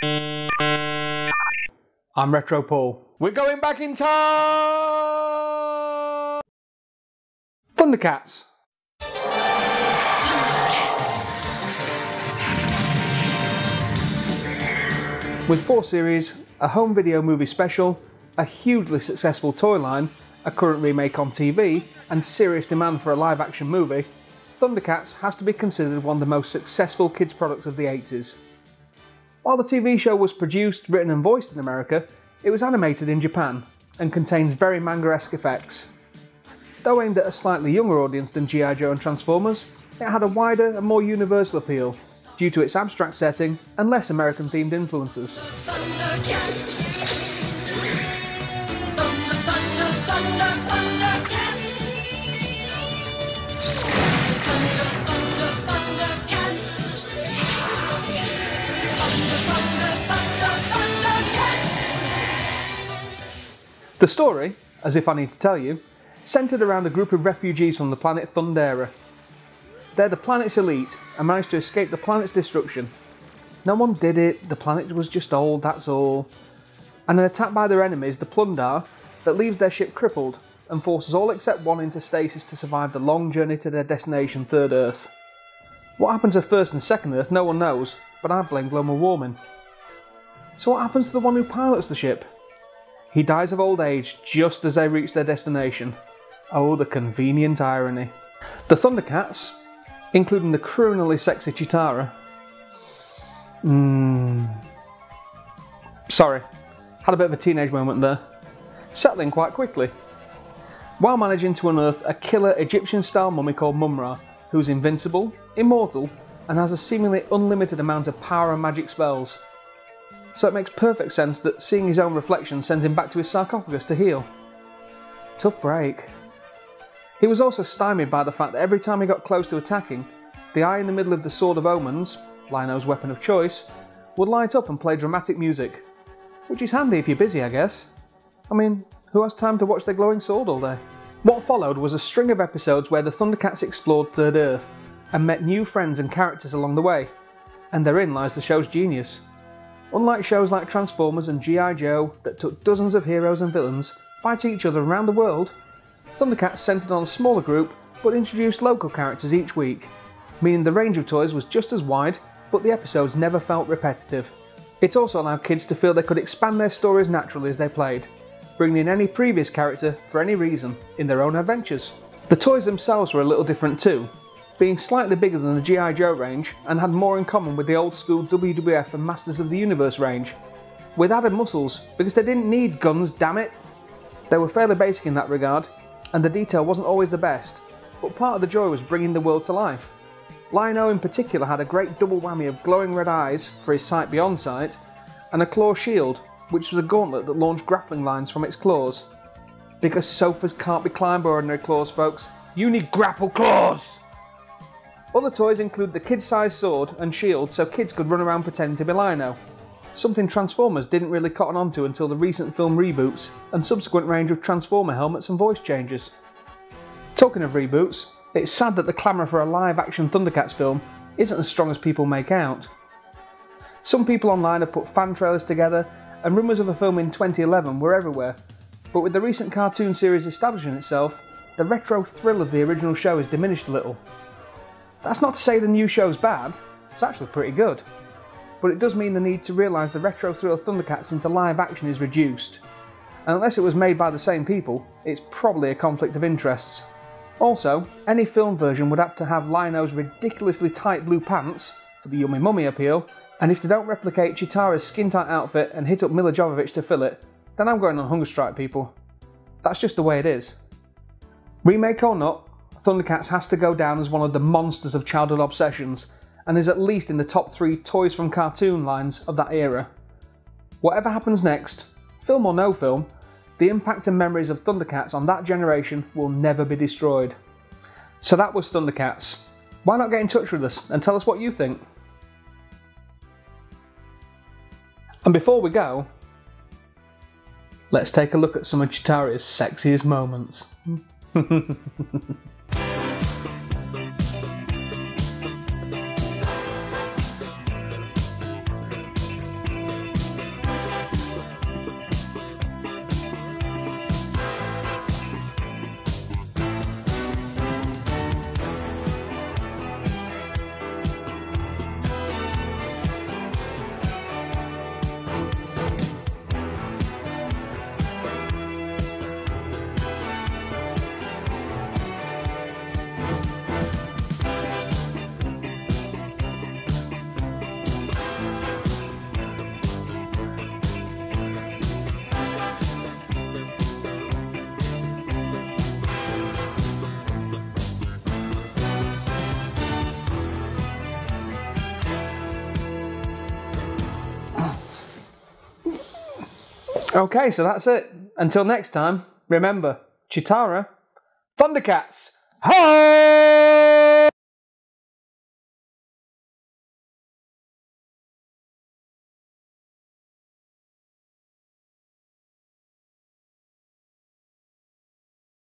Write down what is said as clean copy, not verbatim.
I'm Retro Paul. We're going back in time! Thundercats. With 4 series, a home video movie special, a hugely successful toy line, a current remake on TV, and serious demand for a live action movie, Thundercats has to be considered one of the most successful kids products of the 80s. While the TV show was produced, written and voiced in America, it was animated in Japan and contains very manga-esque effects. Though aimed at a slightly younger audience than G.I. Joe and Transformers, it had a wider and more universal appeal due to its abstract setting and less American-themed influences. The story, as if I need to tell you, centred around a group of refugees from the planet Thundera. They're the planet's elite and managed to escape the planet's destruction. No one did it, the planet was just old, that's all. And an attack by their enemies, the Plundar, that leaves their ship crippled and forces all except one into stasis to survive the long journey to their destination, Third Earth. What happens to First and Second Earth no one knows, but I blame global warming. So what happens to the one who pilots the ship? He dies of old age just as they reach their destination. Oh, the convenient irony. The Thundercats, including the criminally sexy Chitara. Sorry, had a bit of a teenage moment there. Settling quite quickly, while managing to unearth a killer Egyptian-style mummy called Mumra, who's invincible, immortal, and has a seemingly unlimited amount of power and magic spells. So it makes perfect sense that seeing his own reflection sends him back to his sarcophagus to heal. Tough break. He was also stymied by the fact that every time he got close to attacking, the eye in the middle of the Sword of Omens, Lino's weapon of choice, would light up and play dramatic music. Which is handy if you're busy, I guess. I mean, who has time to watch their glowing sword all day? What followed was a string of episodes where the Thundercats explored Third Earth and met new friends and characters along the way. And therein lies the show's genius. Unlike shows like Transformers and G.I. Joe that took dozens of heroes and villains fighting each other around the world, Thundercats centred on a smaller group but introduced local characters each week, meaning the range of toys was just as wide, but the episodes never felt repetitive. It also allowed kids to feel they could expand their stories naturally as they played, bringing in any previous character for any reason in their own adventures. The toys themselves were a little different too, being slightly bigger than the G.I. Joe range and had more in common with the old school WWF and Masters of the Universe range, with added muscles because they didn't need guns, damn it! They were fairly basic in that regard, and the detail wasn't always the best, but part of the joy was bringing the world to life. Lino in particular had a great double whammy of glowing red eyes for his sight beyond sight, and a claw shield, which was a gauntlet that launched grappling lines from its claws. Because sofas can't be climbed by ordinary claws, folks. You need grapple claws! Other toys include the kid-sized sword and shield so kids could run around pretending to be Lino, something Transformers didn't really cotton onto until the recent film reboots and subsequent range of Transformer helmets and voice changes. Talking of reboots, it's sad that the clamour for a live-action Thundercats film isn't as strong as people make out. Some people online have put fan trailers together, and rumours of a film in 2011 were everywhere, but with the recent cartoon series establishing itself, the retro thrill of the original show is diminished a little. That's not to say the new show's bad, it's actually pretty good, but it does mean the need to realise the retro thrill of Thundercats into live action is reduced, and unless it was made by the same people, it's probably a conflict of interests. Also, any film version would have to have Lino's ridiculously tight blue pants for the yummy mummy appeal, and if they don't replicate Chitara's skin-tight outfit and hit up Mila Jovovich to fill it, then I'm going on hunger strike, people. That's just the way it is. Remake or not, Thundercats has to go down as one of the monsters of childhood obsessions, and is at least in the top 3 toys from cartoon lines of that era. Whatever happens next, film or no film, the impact and memories of Thundercats on that generation will never be destroyed. So that was Thundercats. Why not get in touch with us and tell us what you think? And before we go, let's take a look at some of Chitara's sexiest moments. Okay, so that's it. Until next time, remember, Chitara, Thundercats, ho!